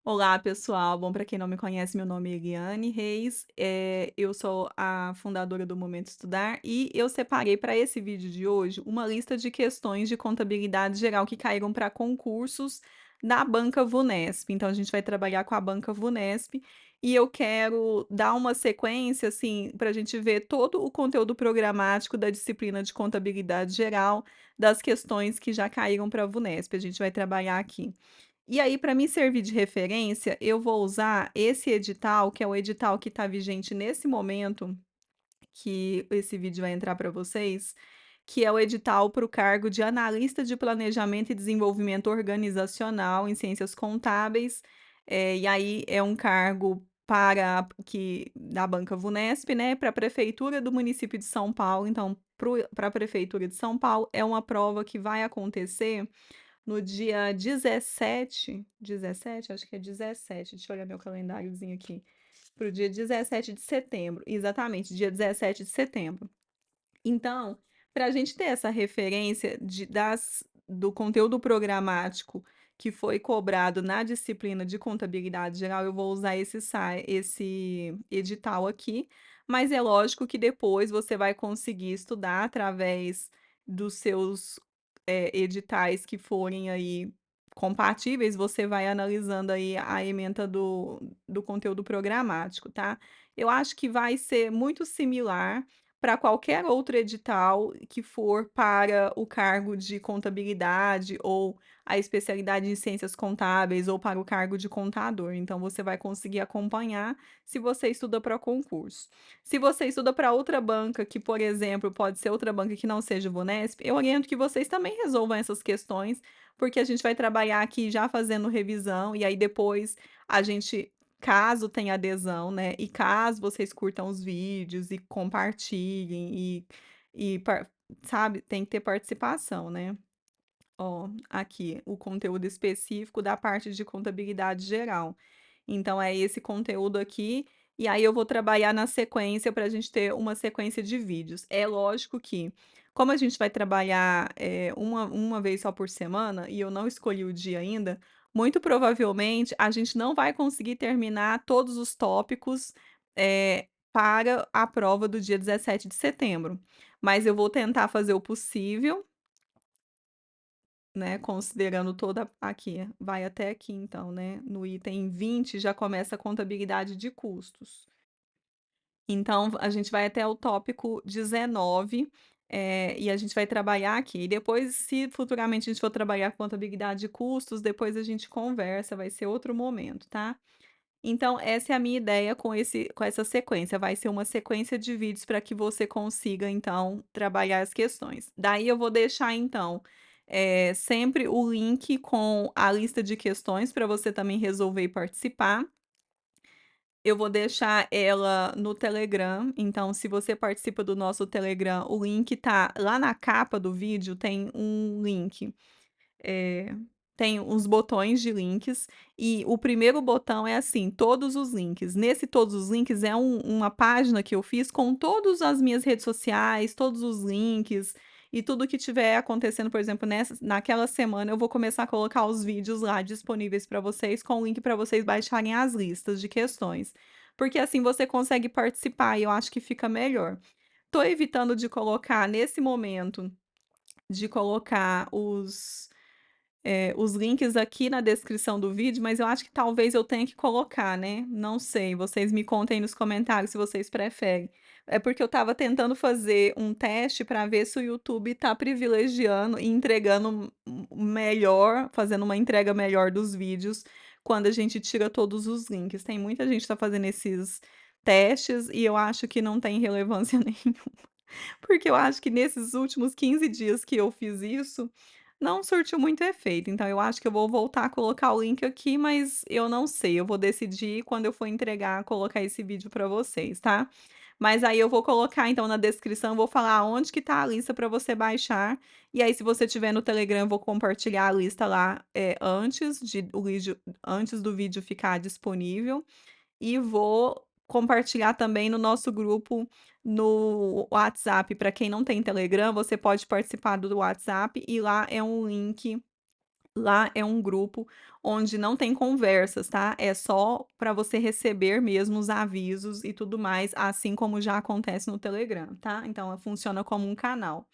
Olá, pessoal. Bom, para quem não me conhece, meu nome é Eliane Reis. Eu sou a fundadora do Momento Estudar e eu separei para esse vídeo de hoje uma lista de questões de contabilidade geral que caíram para concursos da Banca Vunesp. Então, a gente vai trabalhar com a Banca Vunesp e eu quero dar uma sequência, assim, para a gente ver todo o conteúdo programático da disciplina de contabilidade geral, das questões que já caíram para a Vunesp. A gente vai trabalhar aqui. E aí, para me servir de referência, eu vou usar esse edital, que é o edital que está vigente nesse momento, que esse vídeo vai entrar para vocês, que é o edital para o cargo de analista de planejamento e desenvolvimento organizacional em ciências contábeis. E aí é um cargo para que da Banca Vunesp, né, para a prefeitura do município de São Paulo. Então, para a prefeitura de São Paulo, é uma prova que vai acontecer no dia 17, acho que é 17, deixa eu olhar meu calendáriozinho aqui, para o dia 17 de setembro, exatamente, dia 17 de setembro. Então, para a gente ter essa referência do conteúdo programático que foi cobrado na disciplina de contabilidade geral, eu vou usar esse edital aqui, mas é lógico que depois você vai conseguir estudar através dos seus editais que forem aí compatíveis, você vai analisando aí a ementa do conteúdo programático, tá? Eu acho que vai ser muito similar para qualquer outro edital que for para o cargo de contabilidade ou a especialidade em ciências contábeis ou para o cargo de contador. Então, você vai conseguir acompanhar se você estuda para concurso. Se você estuda para outra banca, que, por exemplo, pode ser outra banca que não seja o Vunesp, eu oriento que vocês também resolvam essas questões, porque a gente vai trabalhar aqui já fazendo revisão, e aí depois a gente, caso tenha adesão, né, e caso vocês curtam os vídeos e compartilhem e sabe, tem que ter participação, né. Ó, aqui, o conteúdo específico da parte de contabilidade geral. Então é esse conteúdo aqui, e aí eu vou trabalhar na sequência para a gente ter uma sequência de vídeos. É lógico que, como a gente vai trabalhar, uma vez só por semana, e eu não escolhi o dia ainda, muito provavelmente a gente não vai conseguir terminar todos os tópicos, para a prova do dia 17 de setembro. Mas eu vou tentar fazer o possível, né, considerando toda aqui, vai até aqui então, né, no item 20 já começa a contabilidade de custos. Então a gente vai até o tópico 19, e a gente vai trabalhar aqui. E depois, se futuramente a gente for trabalhar contabilidade de custos, depois a gente conversa, vai ser outro momento, tá? Então essa é a minha ideia com essa sequência, vai ser uma sequência de vídeos para que você consiga então trabalhar as questões. Daí eu vou deixar então, sempre o link com a lista de questões para você também resolver e participar. Eu vou deixar ela no Telegram, então se você participa do nosso Telegram, o link tá lá na capa do vídeo, tem um link. Eh, Tem uns botões de links, e o primeiro botão é assim, todos os links. Nesse todos os links é uma página que eu fiz com todas as minhas redes sociais, todos os links e tudo que tiver acontecendo, por exemplo, naquela semana eu vou começar a colocar os vídeos lá disponíveis para vocês, com o link para vocês baixarem as listas de questões. Porque assim você consegue participar e eu acho que fica melhor. Tô evitando de colocar nesse momento, de colocar os links aqui na descrição do vídeo, mas eu acho que talvez eu tenha que colocar, né, não sei, vocês me contem aí nos comentários se vocês preferem. É porque eu estava tentando fazer um teste para ver se o YouTube tá privilegiando e entregando melhor, fazendo uma entrega melhor dos vídeos, quando a gente tira todos os links. Tem muita gente que tá fazendo esses testes e eu acho que não tem relevância nenhuma, porque eu acho que nesses últimos 15 dias que eu fiz isso, não surtiu muito efeito, então eu acho que eu vou voltar a colocar o link aqui, mas eu não sei, eu vou decidir quando eu for entregar, colocar esse vídeo para vocês, tá. Mas aí eu vou colocar então na descrição, vou falar onde que tá a lista para você baixar, e aí se você tiver no Telegram eu vou compartilhar a lista lá, antes do vídeo ficar disponível, e vou compartilhar também no nosso grupo no WhatsApp. Para quem não tem Telegram, você pode participar do WhatsApp e lá é um link Lá é um grupo onde não tem conversas, tá? É só para você receber mesmo os avisos e tudo mais, assim como já acontece no Telegram, tá? Então, funciona como um canal.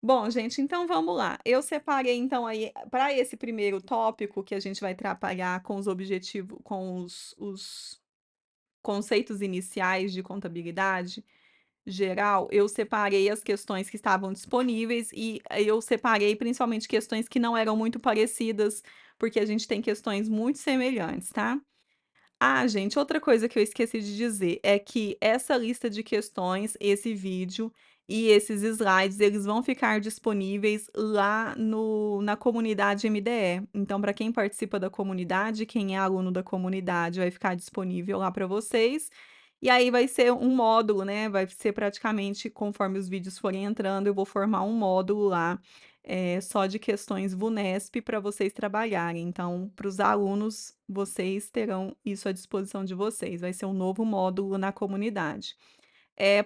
Bom, gente, então vamos lá. Eu separei então aí para esse primeiro tópico que a gente vai trabalhar com os objetivos, com os conceitos iniciais de contabilidade geral, eu separei as questões que estavam disponíveis e eu separei principalmente questões que não eram muito parecidas, porque a gente tem questões muito semelhantes, tá? Ah, gente, outra coisa que eu esqueci de dizer é que essa lista de questões, esse vídeo e esses slides, eles vão ficar disponíveis lá no na comunidade MDE. Então, para quem participa da comunidade, quem é aluno da comunidade, vai ficar disponível lá para vocês. E aí vai ser um módulo, né? Vai ser praticamente conforme os vídeos forem entrando, eu vou formar um módulo lá só de questões VUNESP para vocês trabalharem. Então, para os alunos, vocês terão isso à disposição de vocês. Vai ser um novo módulo na comunidade.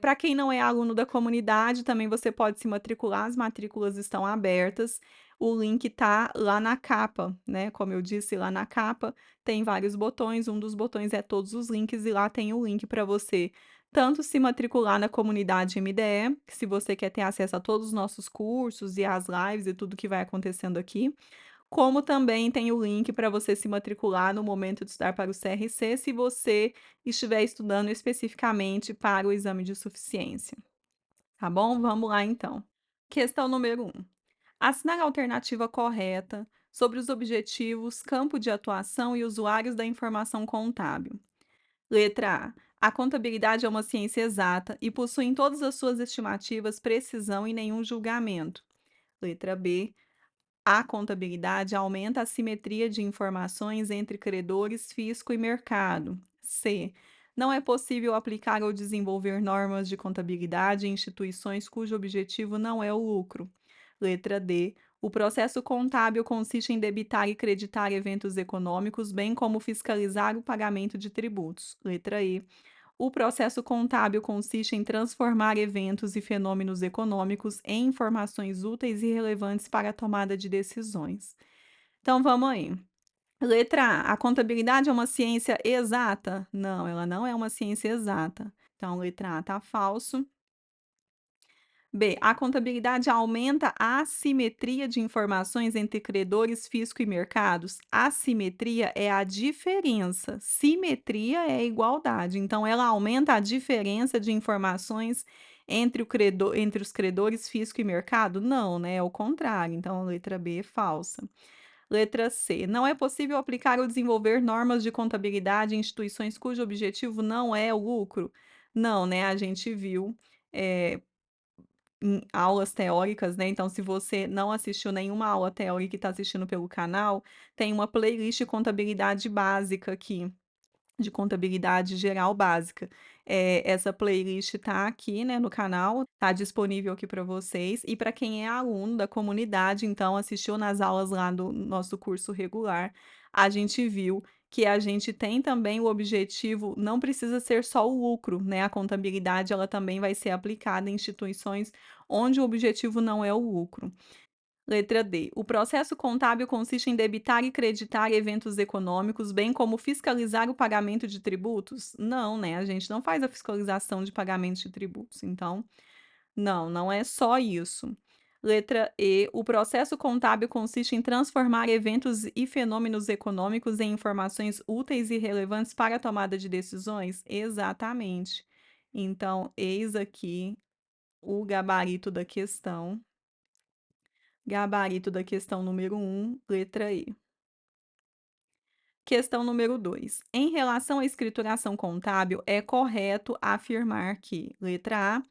Para quem não é aluno da comunidade, também você pode se matricular, as matrículas estão abertas. O link está lá na capa, né? Como eu disse, lá na capa tem vários botões. Um dos botões é todos os links, e lá tem o link para você tanto se matricular na comunidade MDE, que se você quer ter acesso a todos os nossos cursos e as lives e tudo que vai acontecendo aqui, como também tem o link para você se matricular no momento de estudar para o CRC, se você estiver estudando especificamente para o exame de suficiência, tá bom? Vamos lá então. Questão número 1. Assinar a alternativa correta sobre os objetivos, campo de atuação e usuários da informação contábil. Letra A. A contabilidade é uma ciência exata e possui em todas as suas estimativas precisão e nenhum julgamento. Letra B. A contabilidade aumenta a simetria de informações entre credores, fisco e mercado. C. Não é possível aplicar ou desenvolver normas de contabilidade em instituições cujo objetivo não é o lucro. Letra D. O processo contábil consiste em debitar e creditar eventos econômicos, bem como fiscalizar o pagamento de tributos. Letra E. O processo contábil consiste em transformar eventos e fenômenos econômicos em informações úteis e relevantes para a tomada de decisões. Então vamos aí. Letra A. A contabilidade é uma ciência exata? Não, ela não é uma ciência exata. Então, letra A está falso. B. A contabilidade aumenta a assimetria de informações entre credores, fisco e mercados? Assimetria é a diferença, simetria é a igualdade. Então, ela aumenta a diferença de informações entre os credores, fisco e mercado? Não, né? É o contrário. Então, a letra B é falsa. Letra C. Não é possível aplicar ou desenvolver normas de contabilidade em instituições cujo objetivo não é o lucro? Não, né? A gente viu. eh, Em aulas teóricas, né, então se você não assistiu nenhuma aula teórica e está assistindo pelo canal, tem uma playlist contabilidade básica aqui, de contabilidade geral básica. Essa playlist tá aqui, né, no canal, tá disponível aqui para vocês, e para quem é aluno da comunidade, então assistiu nas aulas lá do nosso curso regular, a gente viu que a gente tem também o objetivo, não precisa ser só o lucro, né, a contabilidade ela também vai ser aplicada em instituições onde o objetivo não é o lucro. Letra D. O processo contábil consiste em debitar e creditar eventos econômicos, bem como fiscalizar o pagamento de tributos? Não, né? A gente não faz a fiscalização de pagamento de tributos. Então, não, não é só isso. Letra E. O processo contábil consiste em transformar eventos e fenômenos econômicos em informações úteis e relevantes para a tomada de decisões? Exatamente. Então, eis aqui o gabarito da questão. Gabarito da questão número 1, letra E. Questão número 2. Em relação à escrituração contábil, é correto afirmar que, letra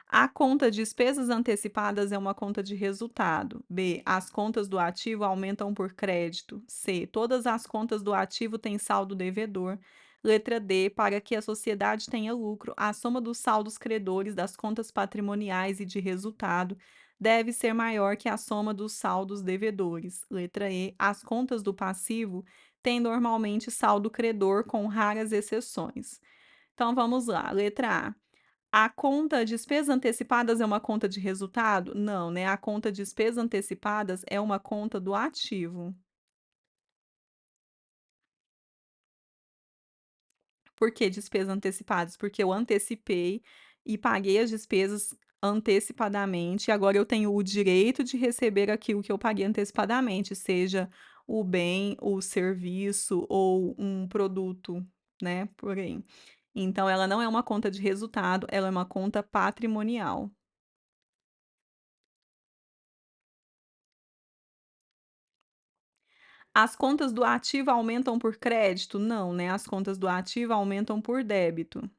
A conta de despesas antecipadas é uma conta de resultado. B. As contas do ativo aumentam por crédito. C. Todas as contas do ativo têm saldo devedor. Letra D. Para que a sociedade tenha lucro, a soma dos saldos credores das contas patrimoniais e de resultado deve ser maior que a soma dos saldos devedores. Letra E. As contas do passivo têm normalmente saldo credor, com raras exceções. Então vamos lá. Letra A. A conta despesas antecipadas é uma conta de resultado? Não, né, a conta despesas antecipadas é uma conta do ativo. Por que despesas antecipadas? Porque eu antecipei e paguei as despesas antecipadamente, e agora eu tenho o direito de receber aquilo que eu paguei antecipadamente, seja o bem, o serviço ou um produto, né, por aí. Então ela não é uma conta de resultado, ela é uma conta patrimonial. As contas do ativo aumentam por crédito? Não, né, as contas do ativo aumentam por débito.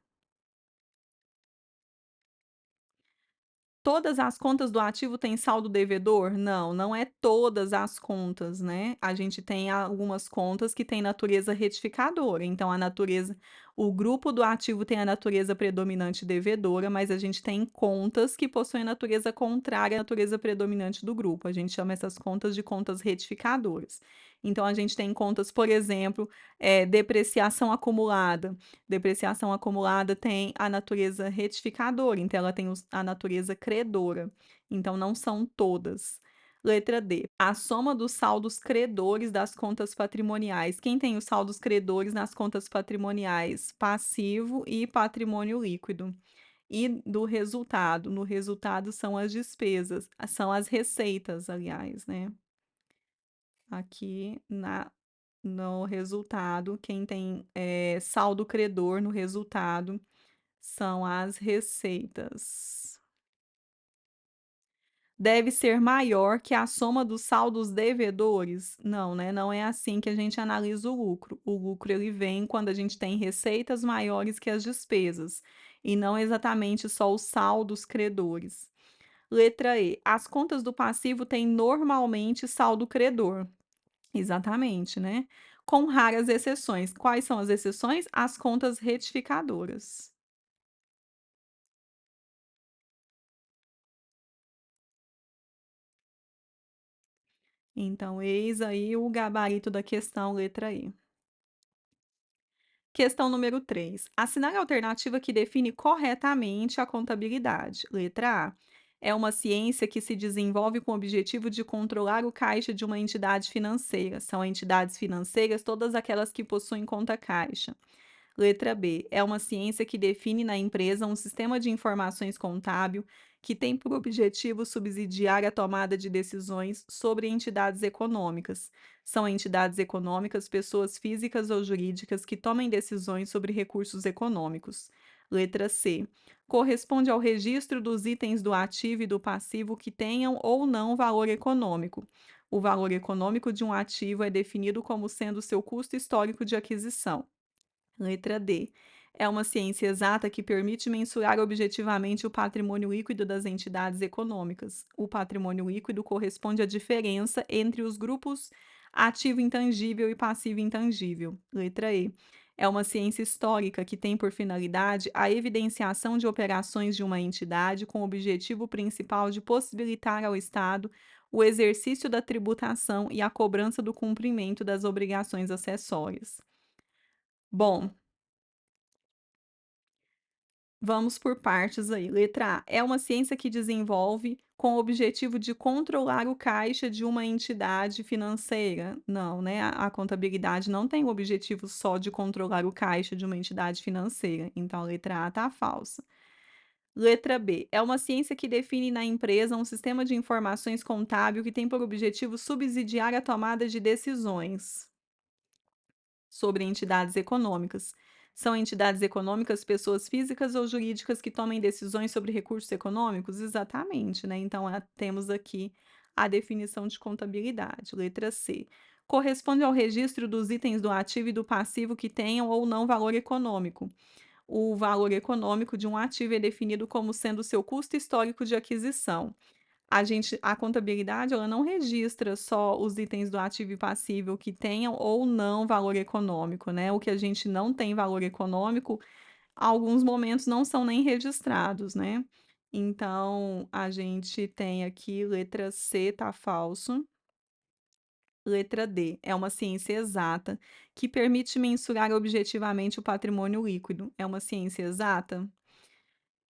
Todas as contas do ativo têm saldo devedor? Não, não é todas as contas, né. A gente tem algumas contas que têm natureza retificadora, então a natureza o grupo do ativo tem a natureza predominante devedora, mas a gente tem contas que possuem natureza contrária à natureza predominante do grupo, a gente chama essas contas de contas retificadoras. Então a gente tem contas, por exemplo, depreciação acumulada. Depreciação acumulada tem a natureza retificadora, então ela tem a natureza credora, então não são todas. Letra D, a soma dos saldos credores das contas patrimoniais. Quem tem os saldos credores nas contas patrimoniais? Passivo e patrimônio líquido. E do resultado, no resultado são as despesas, são as receitas, aliás, né. Aqui na no resultado, quem tem, saldo credor no resultado são as receitas. Deve ser maior que a soma dos saldos devedores? Não, né, não é assim que a gente analisa o lucro. O lucro ele vem quando a gente tem receitas maiores que as despesas, e não exatamente só os saldos credores. Letra E, as contas do passivo têm normalmente saldo credor. Exatamente, né. Com raras exceções. Quais são as exceções? As contas retificadoras. Então, eis aí o gabarito da questão letra E. Questão número 3. Assinale a alternativa que define corretamente a contabilidade. Letra A. É uma ciência que se desenvolve com o objetivo de controlar o caixa de uma entidade financeira. São entidades financeiras todas aquelas que possuem conta caixa. Letra B. É uma ciência que define na empresa um sistema de informações contábil que tem por objetivo subsidiar a tomada de decisões sobre entidades econômicas. São entidades econômicas, pessoas físicas ou jurídicas que tomem decisões sobre recursos econômicos. Letra C. Corresponde ao registro dos itens do ativo e do passivo que tenham ou não valor econômico. O valor econômico de um ativo é definido como sendo seu custo histórico de aquisição. Letra D. É uma ciência exata que permite mensurar objetivamente o patrimônio líquido das entidades econômicas. O patrimônio líquido corresponde à diferença entre os grupos ativo intangível e passivo intangível. Letra E. É uma ciência histórica que tem por finalidade a evidenciação de operações de uma entidade com o objetivo principal de possibilitar ao Estado o exercício da tributação e a cobrança do cumprimento das obrigações acessórias. Bom, vamos por partes aí. Letra A. É uma ciência que desenvolve com o objetivo de controlar o caixa de uma entidade financeira? Não, né? A contabilidade não tem o objetivo só de controlar o caixa de uma entidade financeira. Então, a letra A está falsa. Letra B. É uma ciência que define na empresa um sistema de informações contábil que tem por objetivo subsidiar a tomada de decisões sobre entidades econômicas. São entidades econômicas pessoas físicas ou jurídicas que tomem decisões sobre recursos econômicos? Exatamente, né? Então, temos aqui a definição de contabilidade. Letra C. Corresponde ao registro dos itens do ativo e do passivo que tenham ou não valor econômico. O valor econômico de um ativo é definido como sendo seu custo histórico de aquisição. A contabilidade, ela não registra só os itens do ativo e passivo que tenham ou não valor econômico, né, o que a gente não tem valor econômico, alguns momentos não são nem registrados, né. Então, a gente tem aqui letra C tá falso, letra D, é uma ciência exata que permite mensurar objetivamente o patrimônio líquido. É uma ciência exata?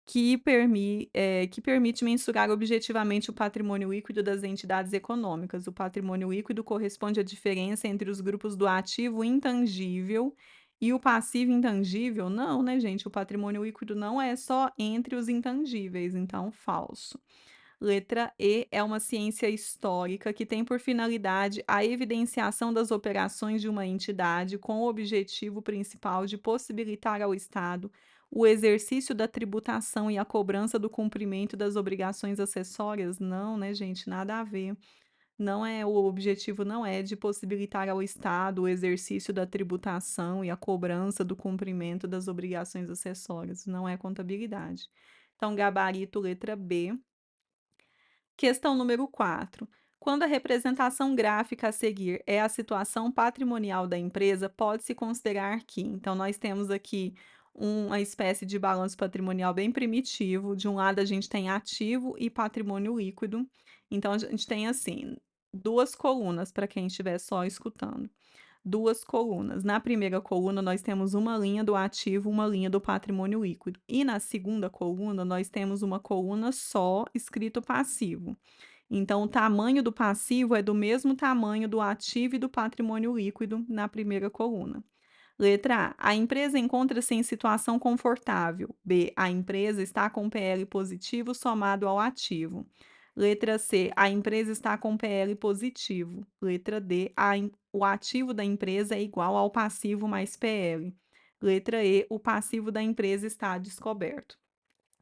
que permite mensurar objetivamente o patrimônio líquido das entidades econômicas. O patrimônio líquido corresponde à diferença entre os grupos do ativo intangível e o passivo intangível? Não, né, gente? O patrimônio líquido não é só entre os intangíveis, então falso. Letra E é uma ciência histórica que tem por finalidade a evidenciação das operações de uma entidade com o objetivo principal de possibilitar ao Estado o exercício da tributação e a cobrança do cumprimento das obrigações acessórias. Não, né, gente, nada a ver. Não é, o objetivo não é de possibilitar ao Estado o exercício da tributação e a cobrança do cumprimento das obrigações acessórias. Não é contabilidade. Então, gabarito letra B. Questão número 4. Quando a representação gráfica a seguir é a situação patrimonial da empresa, pode-se considerar que, então, nós temos aqui uma espécie de balanço patrimonial bem primitivo. De um lado, a gente tem ativo e patrimônio líquido. Então, a gente tem assim, duas colunas para quem estiver só escutando. Duas colunas. Na primeira coluna, nós temos uma linha do ativo, uma linha do patrimônio líquido. E na segunda coluna, nós temos uma coluna só escrito passivo. Então, o tamanho do passivo é do mesmo tamanho do ativo e do patrimônio líquido na primeira coluna. Letra A. A empresa encontra-se em situação confortável. B. A empresa está com PL positivo somado ao ativo. Letra C. A empresa está com PL positivo. Letra D. O ativo da empresa é igual ao passivo mais PL. Letra E. O passivo da empresa está descoberto.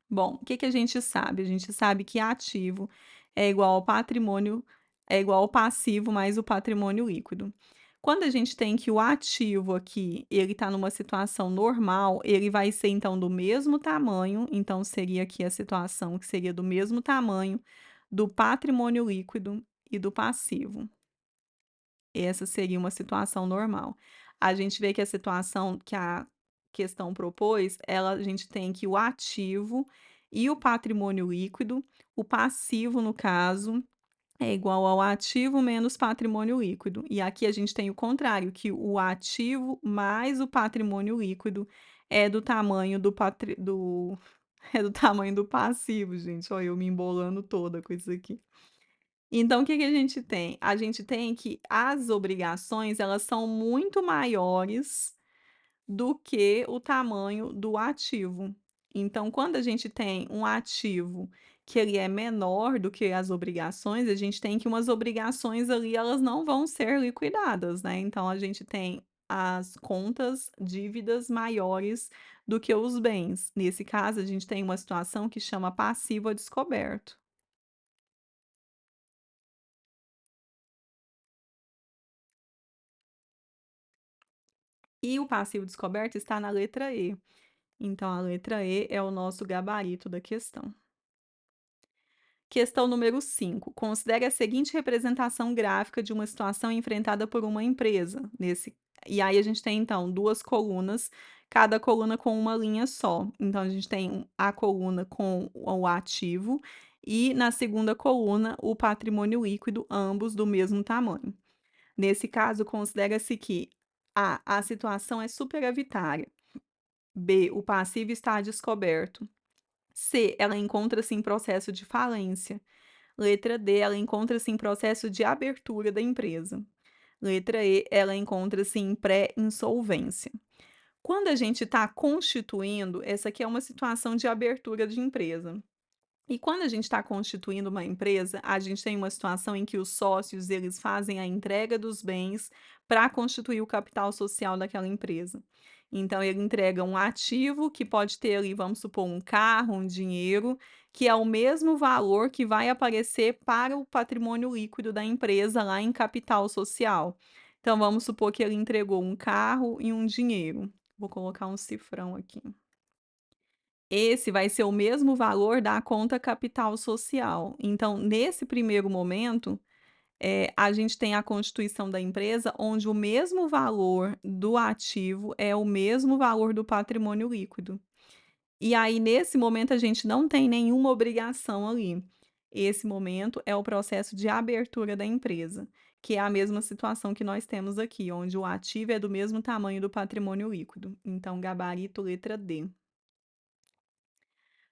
Bom, o que que a gente sabe? A gente sabe que ativo é igual ao patrimônio, é igual ao passivo mais o patrimônio líquido. Quando a gente tem que o ativo aqui, ele está numa situação normal, ele vai ser então do mesmo tamanho, então seria aqui a situação que seria do mesmo tamanho do patrimônio líquido e do passivo. Essa seria uma situação normal. A gente vê que a situação que a questão propôs, a gente tem que o ativo e o patrimônio líquido, o passivo, no caso, é igual ao ativo menos patrimônio líquido. E aqui a gente tem o contrário, que o ativo mais o patrimônio líquido é do tamanho é do tamanho do passivo, gente. Olha, eu me embolando toda com isso aqui. Então, o que que a gente tem? A gente tem que as obrigações, elas são muito maiores do que o tamanho do ativo. Então, quando a gente tem um ativo que ele é menor do que as obrigações, a gente tem que umas obrigações ali, elas não vão ser liquidadas, né? Então, a gente tem as contas, dívidas maiores do que os bens. Nesse caso, a gente tem uma situação que chama passivo a descoberto. E o passivo descoberto está na letra E. Então, a letra E é o nosso gabarito da questão. Questão número 5. Considere a seguinte representação gráfica de uma situação enfrentada por uma empresa. E aí a gente tem, então, duas colunas, cada coluna com uma linha só. Então, a gente tem a coluna com o ativo e, na segunda coluna, o patrimônio líquido, ambos do mesmo tamanho. Nesse caso, considera-se que a situação é superavitária. B. O passivo está descoberto. C. Ela encontra-se em processo de falência. Letra D. Ela encontra-se em processo de abertura da empresa. Letra E. Ela encontra-se em pré-insolvência. Quando a gente está constituindo, essa aqui é uma situação de abertura de empresa. E quando a gente está constituindo uma empresa, a gente tem uma situação em que os sócios eles fazem a entrega dos bens para constituir o capital social daquela empresa. Então, ele entrega um ativo que pode ter ali, vamos supor, um carro, um dinheiro, que é o mesmo valor que vai aparecer para o patrimônio líquido da empresa lá em capital social. Então, vamos supor que ele entregou um carro e um dinheiro. Vou colocar um cifrão aqui. Esse vai ser o mesmo valor da conta capital social. Então, nesse primeiro momento, a gente tem a constituição da empresa, onde o mesmo valor do ativo é o mesmo valor do patrimônio líquido. E aí, nesse momento, a gente não tem nenhuma obrigação ali. Esse momento é o processo de abertura da empresa, que é a mesma situação que nós temos aqui, onde o ativo é do mesmo tamanho do patrimônio líquido. Então, gabarito letra D.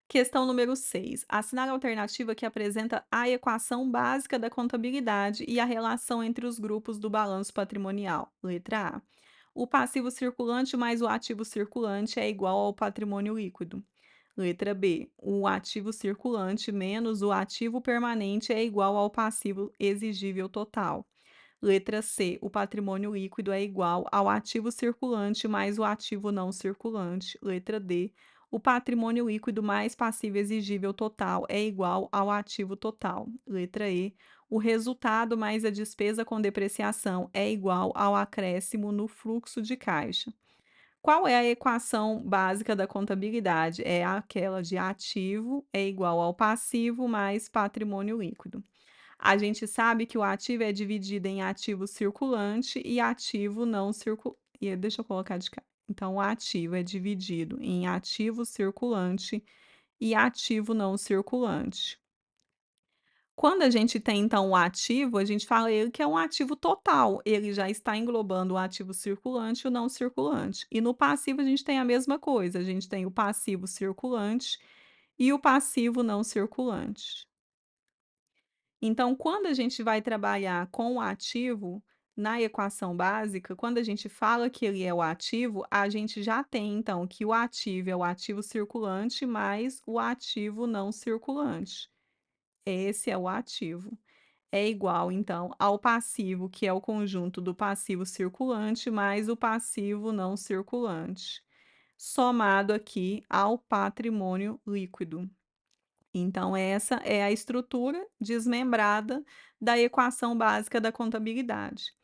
Questão número 6. Assinale a alternativa que apresenta a equação básica da contabilidade e a relação entre os grupos do balanço patrimonial. Letra A. O passivo circulante mais o ativo circulante é igual ao patrimônio líquido. Letra B. O ativo circulante menos o ativo permanente é igual ao passivo exigível total. Letra C. O patrimônio líquido é igual ao ativo circulante mais o ativo não circulante. Letra D. O patrimônio líquido mais passivo exigível total é igual ao ativo total. Letra E. O resultado mais a despesa com depreciação é igual ao acréscimo no fluxo de caixa. Qual é a equação básica da contabilidade? É aquela de ativo é igual ao passivo mais patrimônio líquido. A gente sabe que o ativo é dividido em ativo circulante e ativo não circulante. Deixa eu colocar de cá. Então, o ativo é dividido em ativo circulante e ativo não circulante. Quando a gente tem, então, o ativo, a gente fala ele que é um ativo total, ele já está englobando o ativo circulante e o não circulante. E no passivo a gente tem a mesma coisa, a gente tem o passivo circulante e o passivo não circulante. Então, quando a gente vai trabalhar com o ativo, na equação básica, quando a gente fala que ele é o ativo, a gente já tem, então, que o ativo é o ativo circulante mais o ativo não circulante. Esse é o ativo. É igual, então, ao passivo, que é o conjunto do passivo circulante mais o passivo não circulante, somado aqui ao patrimônio líquido. Então, essa é a estrutura desmembrada da equação básica da contabilidade.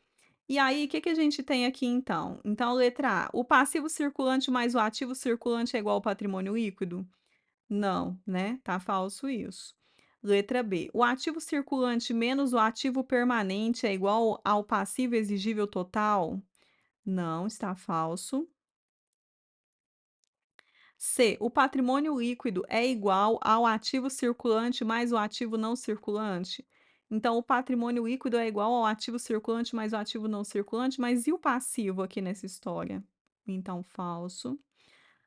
E aí, o que que a gente tem aqui então? Então, letra A, o passivo circulante mais o ativo circulante é igual ao patrimônio líquido? Não, né? Tá falso isso. Letra B, o ativo circulante menos o ativo permanente é igual ao passivo exigível total? Não, está falso. C. O patrimônio líquido é igual ao ativo circulante mais o ativo não circulante? Então, o patrimônio líquido é igual ao ativo circulante mais o ativo não circulante, mas e o passivo aqui nessa história? Então, falso.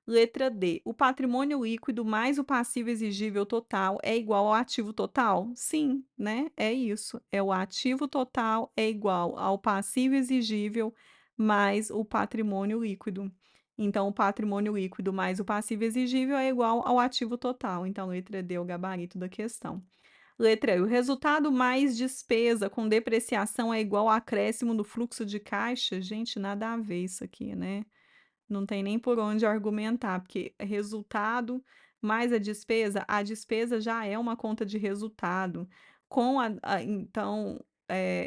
Letra D. O patrimônio líquido mais o passivo exigível total é igual ao ativo total? Sim, né? É isso. É o ativo total é igual ao passivo exigível mais o patrimônio líquido. Então, o patrimônio líquido mais o passivo exigível é igual ao ativo total. Então, letra D é o gabarito da questão. Letra E. O resultado mais despesa com depreciação é igual ao acréscimo no fluxo de caixa? Gente, nada a ver isso aqui, né? Não tem nem por onde argumentar, porque resultado mais a despesa já é uma conta de resultado. Com então,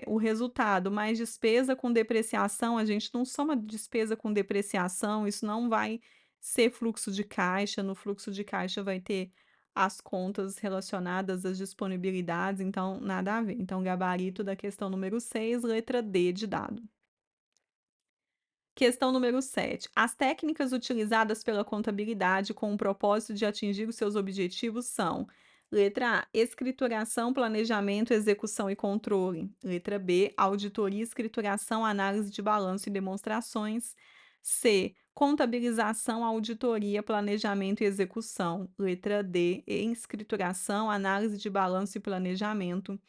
o resultado mais despesa com depreciação, a gente não soma despesa com depreciação, isso não vai ser fluxo de caixa, no fluxo de caixa vai ter as contas relacionadas às disponibilidades, então nada a ver. Então, gabarito da questão número 6, letra D de dado. Questão número 7. As técnicas utilizadas pela contabilidade com o propósito de atingir os seus objetivos são: letra A, escrituração, planejamento, execução e controle. Letra B, auditoria, escrituração, análise de balanço e demonstrações. C, contabilização, auditoria, planejamento e execução. Letra D, escrituração, análise de balanço e planejamento.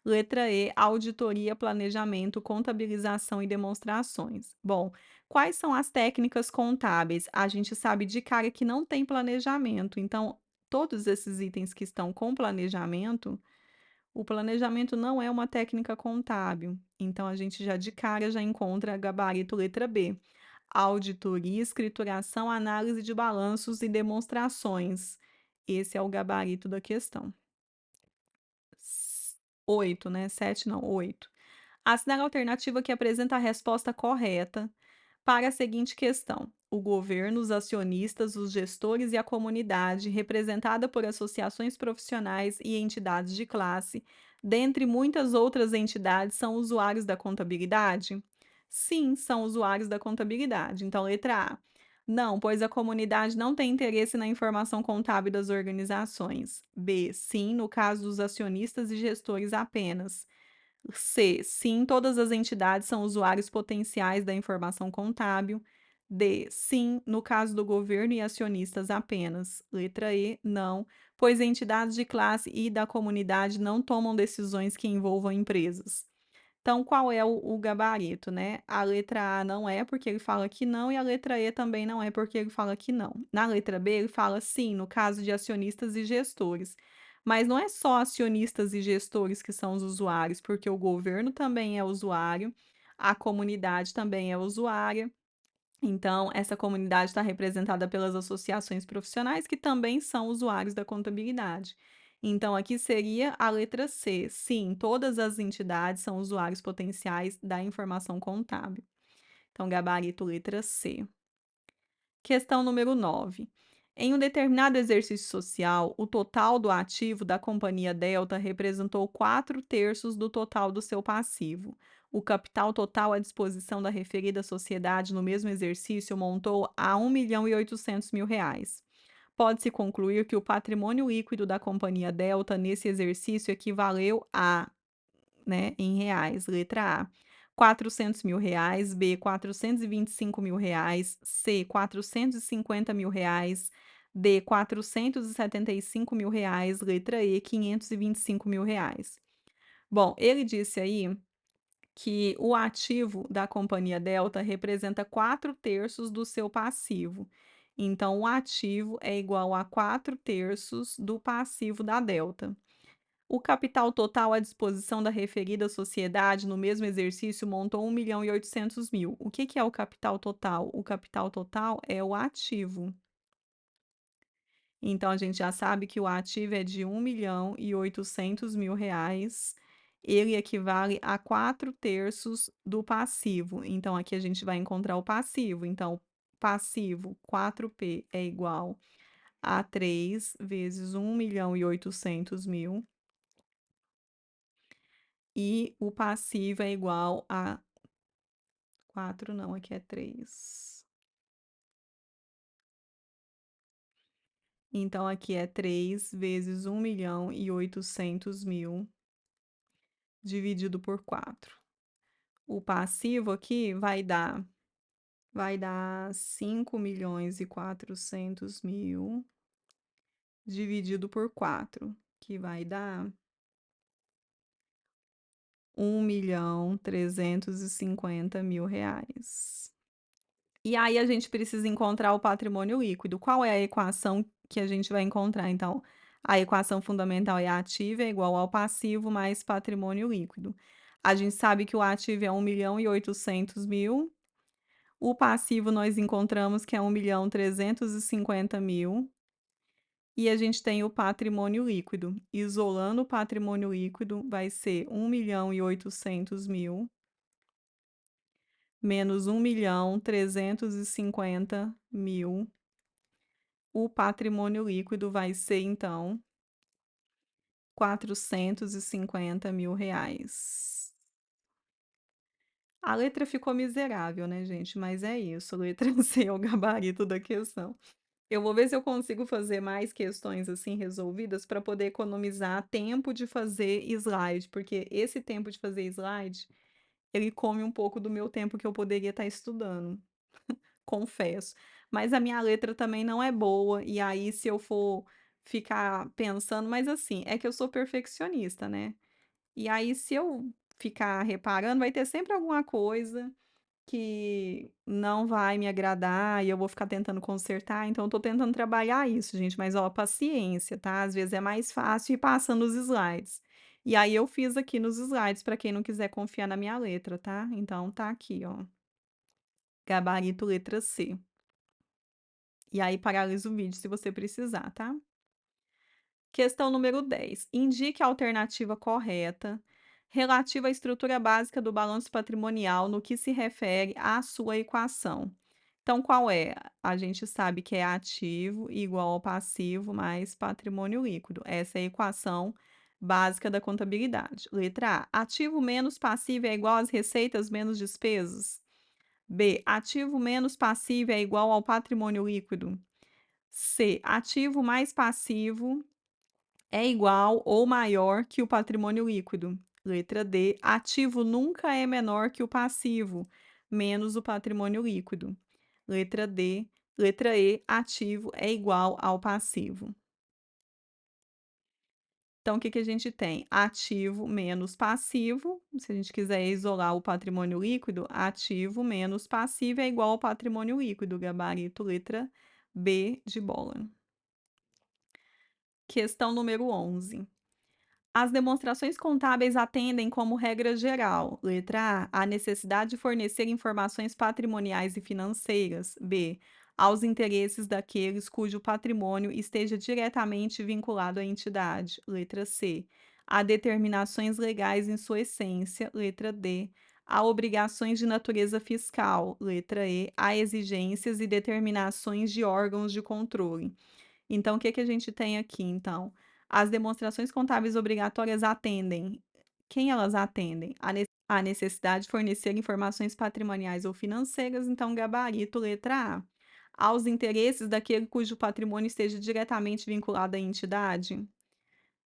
Letra E, auditoria, planejamento, contabilização e demonstrações. Bom, quais são as técnicas contábeis? A gente sabe de cara que não tem planejamento, então todos esses itens que estão com planejamento, o planejamento não é uma técnica contábil. Então a gente já de cara já encontra gabarito letra B. Auditoria, escrituração, análise de balanços e demonstrações. Esse é o gabarito da questão. 8, né? 7 não, 8. Assinale a alternativa que apresenta a resposta correta para a seguinte questão: o governo, os acionistas, os gestores e a comunidade, representada por associações profissionais e entidades de classe, dentre muitas outras entidades, são usuários da contabilidade? Sim, são usuários da contabilidade. Então, letra A. Não, pois a comunidade não tem interesse na informação contábil das organizações. B. Sim, no caso dos acionistas e gestores apenas. C. Sim, todas as entidades são usuários potenciais da informação contábil. D, sim, no caso do governo e acionistas apenas. Letra E, não, pois entidades de classe e da comunidade não tomam decisões que envolvam empresas. Então, qual é o gabarito, né? A letra A não é porque ele fala que não, e a letra E também não é porque ele fala que não. Na letra B, ele fala sim, no caso de acionistas e gestores. Mas não é só acionistas e gestores que são os usuários, porque o governo também é usuário, a comunidade também é usuária. Então, essa comunidade está representada pelas associações profissionais, que também são usuários da contabilidade. Então, aqui seria a letra C. Sim, todas as entidades são usuários potenciais da informação contábil. Então, gabarito letra C. Questão número 9. Em um determinado exercício social, o total do ativo da companhia Delta representou 4/3 do total do seu passivo. O capital total à disposição da referida sociedade no mesmo exercício montou a R$ 1.800.000. Pode-se concluir que o patrimônio líquido da companhia Delta nesse exercício equivaleu a, né, em reais. Letra A, R$ 400.000, B, R$ 425.000, C, R$ 450.000, D, R$ 475.000, letra E, R$ 525.000. Bom, ele disse aí que o ativo da companhia Delta representa 4/3 do seu passivo. Então, o ativo é igual a 4/3 do passivo da Delta. O capital total à disposição da referida sociedade no mesmo exercício montou 1.800.000. O que é o capital total? O capital total é o ativo. Então, a gente já sabe que o ativo é de R$ 1.800.000. Ele equivale a 4/3 do passivo. Então, aqui a gente vai encontrar o passivo. Então, passivo 4P é igual a 3 vezes 1.800.000. E o passivo é igual a 4, não, aqui é 3. Então, aqui é 3 vezes 1.800.000 dividido por 4. O passivo aqui vai dar 5.400.000 dividido por 4, que vai dar R$ 1.350.000. E aí a gente precisa encontrar o patrimônio líquido. Qual é a equação que a gente vai encontrar? Então, a equação fundamental é ativo é igual ao passivo mais patrimônio líquido. A gente sabe que o ativo é 1.800.000. O passivo nós encontramos que é 1.350.000. E a gente tem o patrimônio líquido. Isolando o patrimônio líquido, vai ser 1.800.000 menos 1.350.000. O patrimônio líquido vai ser, então, R$ 450.000. A letra ficou miserável, né, gente? Mas é isso, letra C é o gabarito da questão. Eu vou ver se eu consigo fazer mais questões assim resolvidas para poder economizar tempo de fazer slide, porque esse tempo de fazer slide, ele come um pouco do meu tempo que eu poderia estar estudando. Confesso. Mas a minha letra também não é boa, e aí se eu for ficar pensando, mas assim, é que eu sou perfeccionista, né? E aí se eu ficar reparando, vai ter sempre alguma coisa que não vai me agradar e eu vou ficar tentando consertar, então eu tô tentando trabalhar isso, gente, mas ó, paciência, tá? Às vezes é mais fácil ir passando os slides. E aí eu fiz aqui nos slides para quem não quiser confiar na minha letra, tá? Então tá aqui, ó. Gabarito letra C. E aí paralisa o vídeo se você precisar, tá? Questão número 10. Indique a alternativa correta relativa à estrutura básica do balanço patrimonial no que se refere à sua equação. Então, qual é? A gente sabe que é ativo igual ao passivo mais patrimônio líquido. Essa é a equação básica da contabilidade. Letra A. Ativo menos passivo é igual às receitas menos despesas? B. Ativo menos passivo é igual ao patrimônio líquido? C. Ativo mais passivo é igual ou maior que o patrimônio líquido? Letra D. Ativo nunca é menor que o passivo, menos o patrimônio líquido. Letra D. Letra E, ativo é igual ao passivo. Então, o que que a gente tem? Ativo menos passivo, se a gente quiser isolar o patrimônio líquido, ativo menos passivo é igual ao patrimônio líquido, gabarito letra B de bola. Questão número 11. As demonstrações contábeis atendem como regra geral: letra A, a necessidade de fornecer informações patrimoniais e financeiras; B, aos interesses daqueles cujo patrimônio esteja diretamente vinculado à entidade; letra C, a determinações legais em sua essência; letra D, a obrigações de natureza fiscal; letra E, a exigências e determinações de órgãos de controle. Então, o que que a gente tem aqui, então? As demonstrações contábeis obrigatórias atendem quem elas atendem? A necessidade de fornecer informações patrimoniais ou financeiras, então gabarito letra A. Aos interesses daquele cujo patrimônio esteja diretamente vinculado à entidade?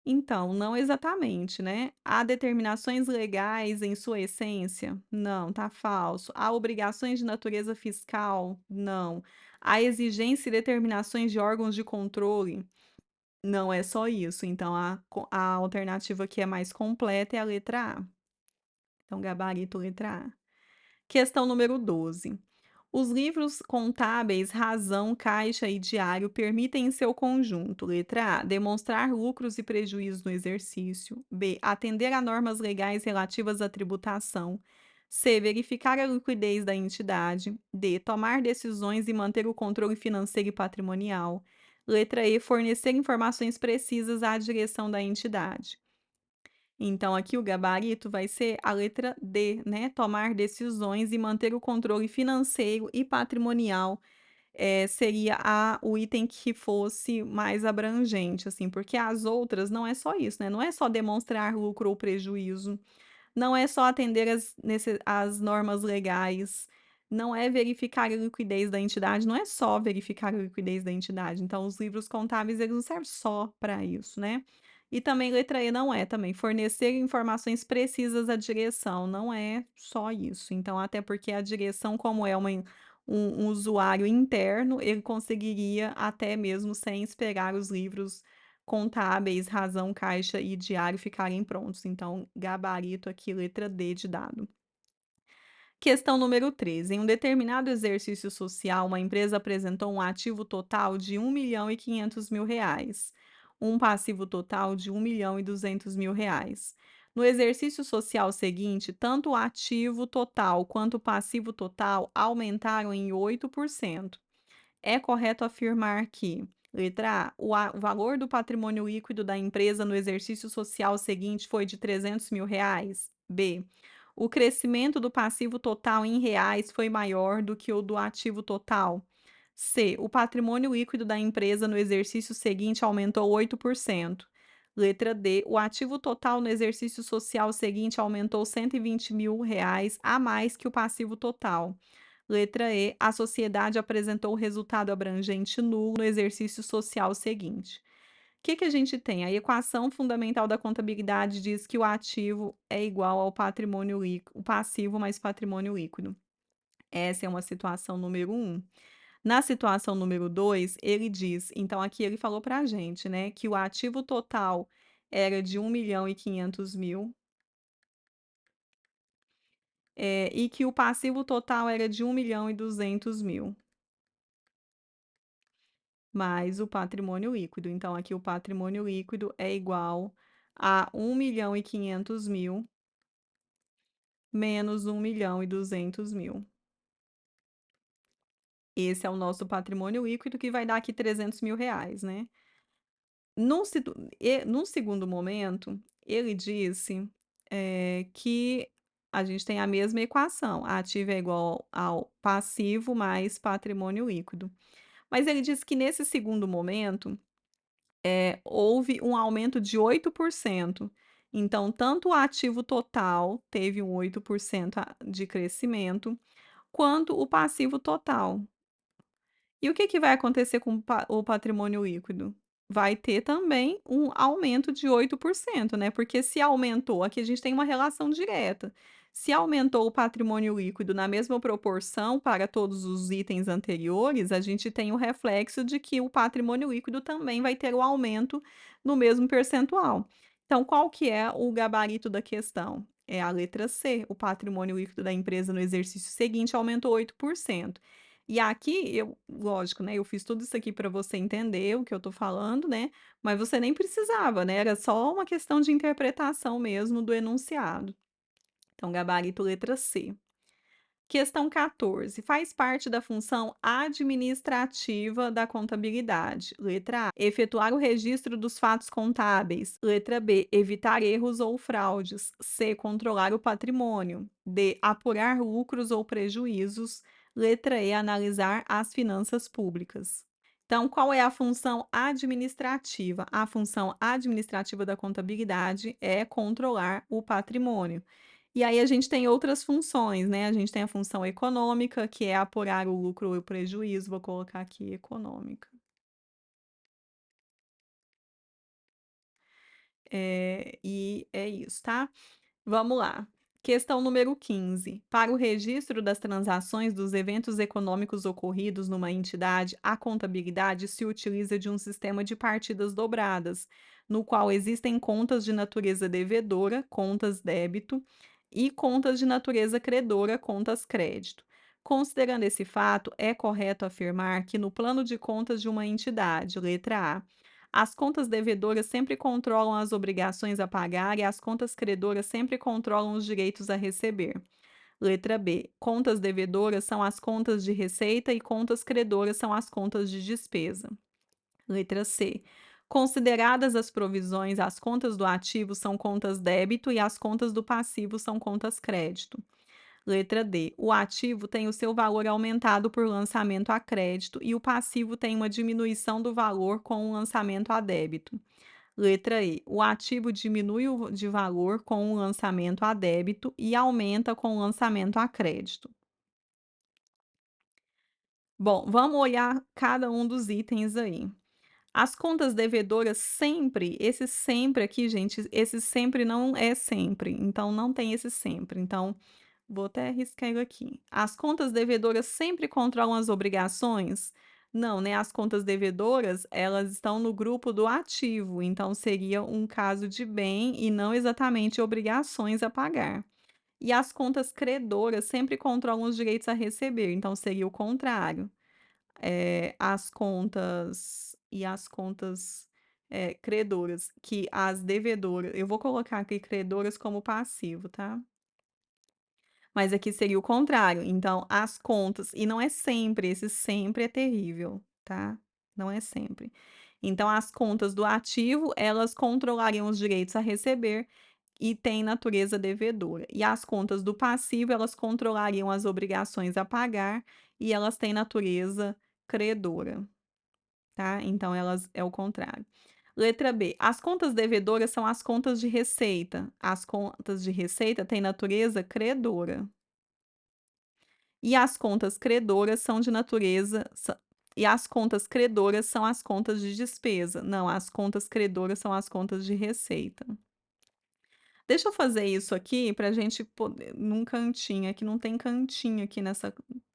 Então, não exatamente, né. Há determinações legais em sua essência? Não, tá falso. Há obrigações de natureza fiscal? Não. Há exigência e determinações de órgãos de controle? Não é só isso. Então a alternativa que é mais completa é a letra A. Então, gabarito letra A. Questão número 12. Os livros contábeis Razão, Caixa e Diário permitem em seu conjunto: letra A, demonstrar lucros e prejuízos no exercício; B, atender a normas legais relativas à tributação; C, verificar a liquidez da entidade; D, tomar decisões e manter o controle financeiro e patrimonial; letra E, fornecer informações precisas à direção da entidade. Então, aqui o gabarito vai ser a letra D, né? Tomar decisões e manter o controle financeiro e patrimonial. Seria o item que fosse mais abrangente, assim, porque as outras não é só isso, né? Não é só demonstrar lucro ou prejuízo, não é só atender as normas legais, não é verificar a liquidez da entidade, não é só verificar a liquidez da entidade. Então, os livros contábeis, eles não servem só para isso, né. E também letra E não é também, fornecer informações precisas à direção, não é só isso. Então, até porque a direção, como é um usuário interno, ele conseguiria até mesmo sem esperar os livros contábeis, razão, caixa e diário ficarem prontos. Então, gabarito aqui, letra D de dado. Questão número 13. Em um determinado exercício social, uma empresa apresentou um ativo total de R$ 1.500.000, um passivo total de R$ 1.200.000. No exercício social seguinte, tanto o ativo total quanto o passivo total aumentaram em 8%. É correto afirmar que: letra A, o valor do patrimônio líquido da empresa no exercício social seguinte foi de R$ 300.000. B, o crescimento do passivo total em reais foi maior do que o do ativo total. C, o patrimônio líquido da empresa no exercício seguinte aumentou 8%. Letra D, o ativo total no exercício social seguinte aumentou R$ 120.000 a mais que o passivo total. Letra E, a sociedade apresentou resultado abrangente nulo no exercício social seguinte. O que que a gente tem? A equação fundamental da contabilidade diz que o ativo é igual ao patrimônio líquido, o passivo mais patrimônio líquido. Essa é uma situação número um. Na situação número 2, ele diz, então aqui ele falou para a gente, né, que o ativo total era de 1.500.000, e que o passivo total era de 1.200.000. Mais o patrimônio líquido. Então, aqui o patrimônio líquido é igual a 1.500.000 menos 1.200.000. Esse é o nosso patrimônio líquido que vai dar aqui R$ 300.000, né. Num segundo momento, ele disse, que a gente tem a mesma equação, ativo é igual ao passivo mais patrimônio líquido. Mas ele disse que nesse segundo momento houve um aumento de 8%. Então, tanto o ativo total teve um 8% de crescimento, quanto o passivo total. E o que que vai acontecer com o patrimônio líquido? vai ter também um aumento de 8%, né, porque se aumentou aqui a gente tem uma relação direta. Se aumentou o patrimônio líquido na mesma proporção para todos os itens anteriores, a gente tem o reflexo de que o patrimônio líquido também vai ter o aumento no mesmo percentual. Então qual que é o gabarito da questão? É a letra C, o patrimônio líquido da empresa no exercício seguinte aumentou 8%. E aqui eu lógico, né, eu fiz tudo isso aqui para você entender o que eu estou falando, né, mas você nem precisava, né, era só uma questão de interpretação mesmo do enunciado. Então, gabarito letra C. Questão 14. Faz parte da função administrativa da contabilidade. Letra A. Efetuar o registro dos fatos contábeis. Letra B. Evitar erros ou fraudes. C. Controlar o patrimônio. D. Apurar lucros ou prejuízos. Letra E. Analisar as finanças públicas. Então, qual é a função administrativa? A função administrativa da contabilidade é controlar o patrimônio. E aí a gente tem outras funções, né, a gente tem a função econômica, que é apurar o lucro e o prejuízo, vou colocar aqui econômica. E é isso, tá? Vamos lá. Questão número 15. Para o registro das transações dos eventos econômicos ocorridos numa entidade, a contabilidade se utiliza de um sistema de partidas dobradas, no qual existem contas de natureza devedora, contas débito, e contas de natureza credora, contas crédito. Considerando esse fato, é correto afirmar que no plano de contas de uma entidade, letra A, as contas devedoras sempre controlam as obrigações a pagar e as contas credoras sempre controlam os direitos a receber. Letra B. Contas devedoras são as contas de receita e contas credoras são as contas de despesa. Letra C. Consideradas as provisões, as contas do ativo são contas débito e as contas do passivo são contas crédito. Letra D. O ativo tem o seu valor aumentado por lançamento a crédito e o passivo tem uma diminuição do valor com o lançamento a débito. Letra E. O ativo diminui de valor com o lançamento a débito e aumenta com o lançamento a crédito. Bom, vamos olhar cada um dos itens aí. As contas devedoras sempre, esse sempre aqui, gente, esse sempre não é sempre, então não tem esse sempre. Então, vou até riscar ele aqui. As contas devedoras sempre controlam as obrigações? Não, né? As contas devedoras, elas estão no grupo do ativo, então seria um caso de bem e não exatamente obrigações a pagar. E as contas credoras sempre controlam os direitos a receber, então seria o contrário. As contas credoras, que as devedoras, eu vou colocar aqui credoras como passivo, tá? Mas aqui seria o contrário, então as contas e não é sempre, esse sempre é terrível, tá, não é sempre. Então as contas do ativo, elas controlariam os direitos a receber e têm natureza devedora. E as contas do passivo, elas controlariam as obrigações a pagar e elas têm natureza credora, tá, então elas é o contrário. Letra B, as contas devedoras são as contas de receita. As contas de receita têm natureza credora. E as contas credoras são de natureza e as contas credoras são as contas de despesa. Não, as contas credoras são as contas de receita. Deixa eu fazer isso aqui para a gente poder num cantinho, aqui não tem cantinho aqui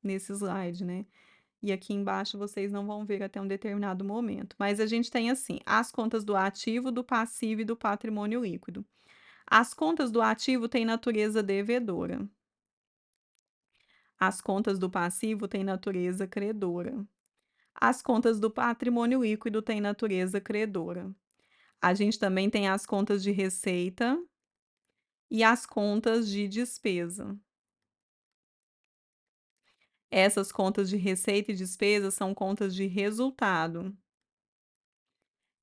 nesse slide, né. E aqui embaixo vocês não vão ver até um determinado momento, mas a gente tem assim, as contas do ativo, do passivo e do patrimônio líquido. As contas do ativo têm natureza devedora. As contas do passivo têm natureza credora. As contas do patrimônio líquido têm natureza credora. A gente também tem as contas de receita e as contas de despesa. Essas contas de receita e despesa são contas de resultado.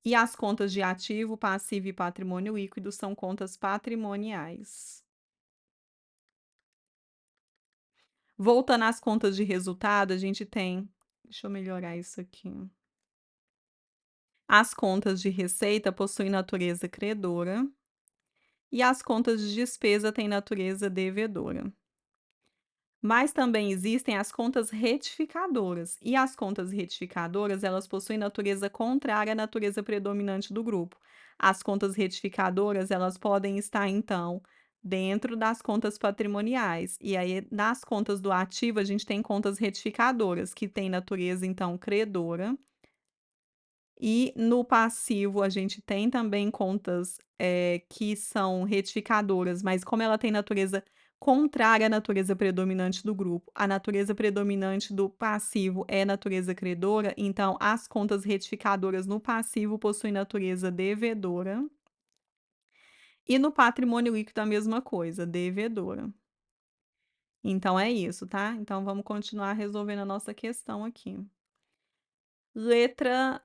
E as contas de ativo, passivo e patrimônio líquido são contas patrimoniais. Voltando às contas de resultado, a gente tem, deixa eu melhorar isso aqui. As contas de receita possuem natureza credora e as contas de despesa têm natureza devedora. Mas também existem as contas retificadoras, e as contas retificadoras, elas possuem natureza contrária à natureza predominante do grupo. As contas retificadoras, elas podem estar, então, dentro das contas patrimoniais. E aí, nas contas do ativo, a gente tem contas retificadoras, que têm natureza, então, credora, e no passivo a gente tem também contas, que são retificadoras, mas como ela tem natureza contrária à natureza predominante do grupo, a natureza predominante do passivo é natureza credora, então as contas retificadoras no passivo possuem natureza devedora, e no patrimônio líquido a mesma coisa, devedora. Então é isso, tá? Então vamos continuar resolvendo a nossa questão aqui. Letra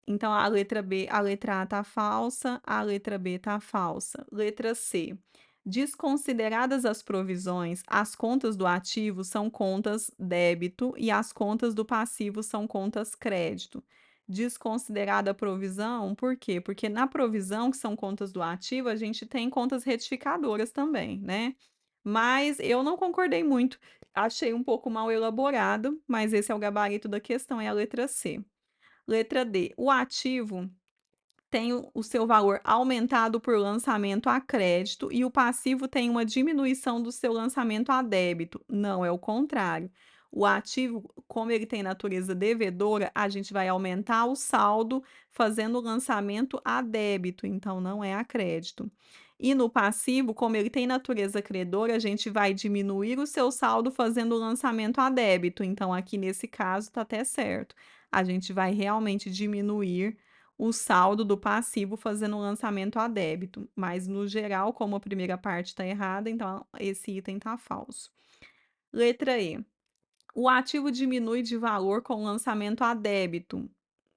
Então a letra B, a letra A tá falsa, a letra B tá falsa. Letra C. Desconsideradas as provisões, as contas do ativo são contas débito e as contas do passivo são contas crédito. Desconsiderada a provisão, por quê? Porque na provisão, que são contas do ativo, a gente tem contas retificadoras também, né? Mas eu não concordei muito, achei um pouco mal elaborado, mas esse é o gabarito da questão, é a letra C. Letra D. O ativo tem o seu valor aumentado por lançamento a crédito e o passivo tem uma diminuição do seu lançamento a débito. Não, é o contrário. O ativo, como ele tem natureza devedora, a gente vai aumentar o saldo fazendo o lançamento a débito, então não é a crédito. E no passivo, como ele tem natureza credora, a gente vai diminuir o seu saldo fazendo o lançamento a débito. Então, aqui nesse caso, está até certo. A gente vai realmente diminuir o saldo do passivo fazendo o lançamento a débito, mas no geral, como a primeira parte está errada, então esse item está falso. Letra E. O ativo diminui de valor com o lançamento a débito.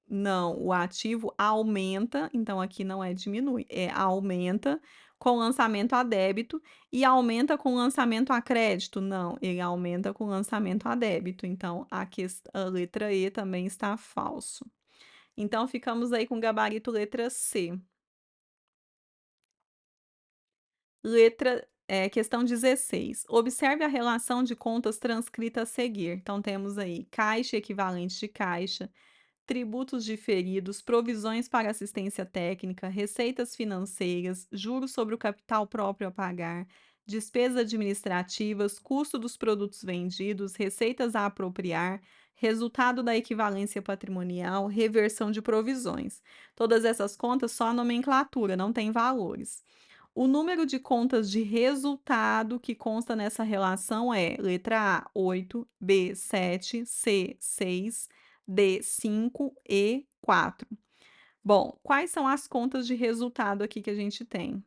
Não, o ativo aumenta, então aqui não é diminui, é aumenta com lançamento a débito e aumenta com lançamento a crédito. Não, ele aumenta com lançamento a débito. Então a letra E também está falso. Então ficamos aí com o gabarito letra C. Questão 16. Observe a relação de contas transcrita a seguir. Então temos aí caixa e equivalente de caixa, tributos diferidos, provisões para assistência técnica, receitas financeiras, juros sobre o capital próprio a pagar, despesas administrativas, custo dos produtos vendidos, receitas a apropriar, resultado da equivalência patrimonial, reversão de provisões. Todas essas contas só a nomenclatura, não tem valores. O número de contas de resultado que consta nessa relação é letra A, 8, B, 7, C, 6, D, 5 e 4. Bom, quais são as contas de resultado aqui que a gente tem?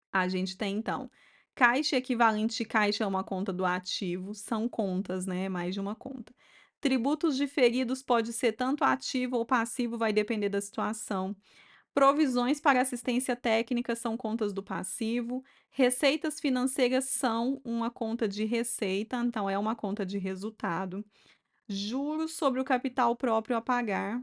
A gente tem, então, caixa equivalente de caixa é uma conta do ativo, são contas, né? Mais de uma conta. Tributos diferidos pode ser tanto ativo ou passivo, vai depender da situação. Provisões para assistência técnica são contas do passivo. Receitas financeiras são uma conta de receita, então é uma conta de resultado. Juros sobre o capital próprio a pagar.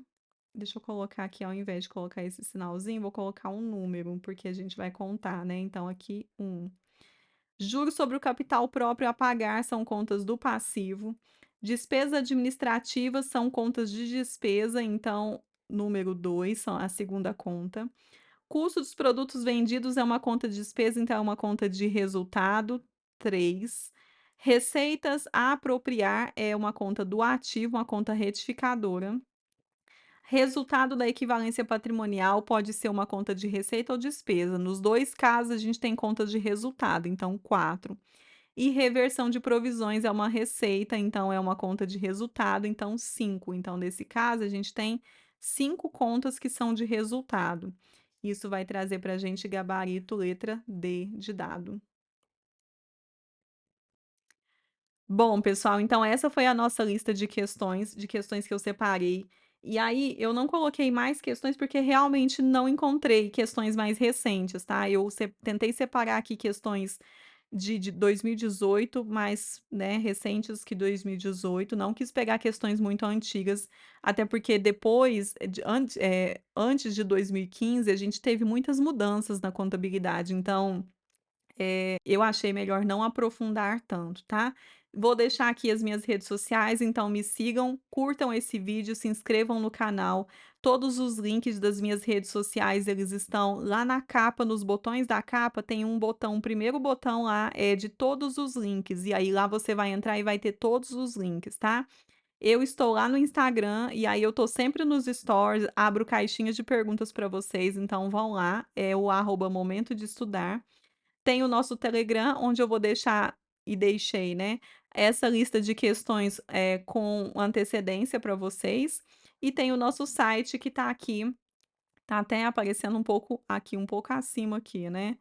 Deixa eu colocar aqui, ao invés de colocar esse sinalzinho, vou colocar um número, porque a gente vai contar, né? Então, aqui, 1. Juros sobre o capital próprio a pagar são contas do passivo. Despesas administrativas são contas de despesa, então, número 2, são a segunda conta. Custo dos produtos vendidos é uma conta de despesa, então é uma conta de resultado, 3. Receitas a apropriar é uma conta do ativo, uma conta retificadora. Resultado da equivalência patrimonial pode ser uma conta de receita ou despesa. Nos dois casos, a gente tem contas de resultado, então 4. E reversão de provisões é uma receita, então é uma conta de resultado, então 5. Então, nesse caso, a gente tem 5 contas que são de resultado. Isso vai trazer para a gente gabarito letra D de dado. Bom, pessoal, então essa foi a nossa lista de questões que eu separei. E aí, eu não coloquei mais questões porque realmente não encontrei questões mais recentes, tá? Tentei separar aqui questões de 2018, mais, né, recentes que 2018. Não quis pegar questões muito antigas, até porque depois, antes de 2015, a gente teve muitas mudanças na contabilidade. Então, eu achei melhor não aprofundar tanto, tá? Vou deixar aqui as minhas redes sociais, então me sigam, curtam esse vídeo, se inscrevam no canal. Todos os links das minhas redes sociais, eles estão lá na capa, nos botões da capa, tem um botão, o primeiro botão lá é de todos os links, e aí lá você vai entrar e vai ter todos os links, tá? Eu estou lá no Instagram e aí eu tô sempre nos stories, abro caixinhas de perguntas para vocês, então vão lá, é o @momento de estudar. Tem o nosso Telegram, onde eu vou deixar e deixei, né, essa lista de questões, com antecedência para vocês, e tem o nosso site que tá aqui. Tá até aparecendo um pouco aqui, um pouco acima aqui, né,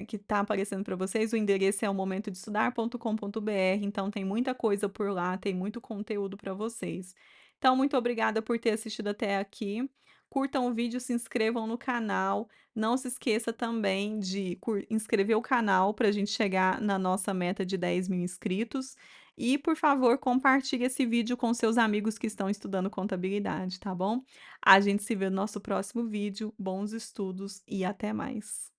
que tá aparecendo para vocês, o endereço é o momentodeestudar.com.br, então tem muita coisa por lá, tem muito conteúdo para vocês. Então muito obrigada por ter assistido até aqui, curtam o vídeo, se inscrevam no canal, não se esqueça também de inscrever o canal para a gente chegar na nossa meta de 10.000 inscritos, e por favor compartilhe esse vídeo com seus amigos que estão estudando contabilidade, tá bom? A gente se vê no nosso próximo vídeo. Bons estudos e até mais.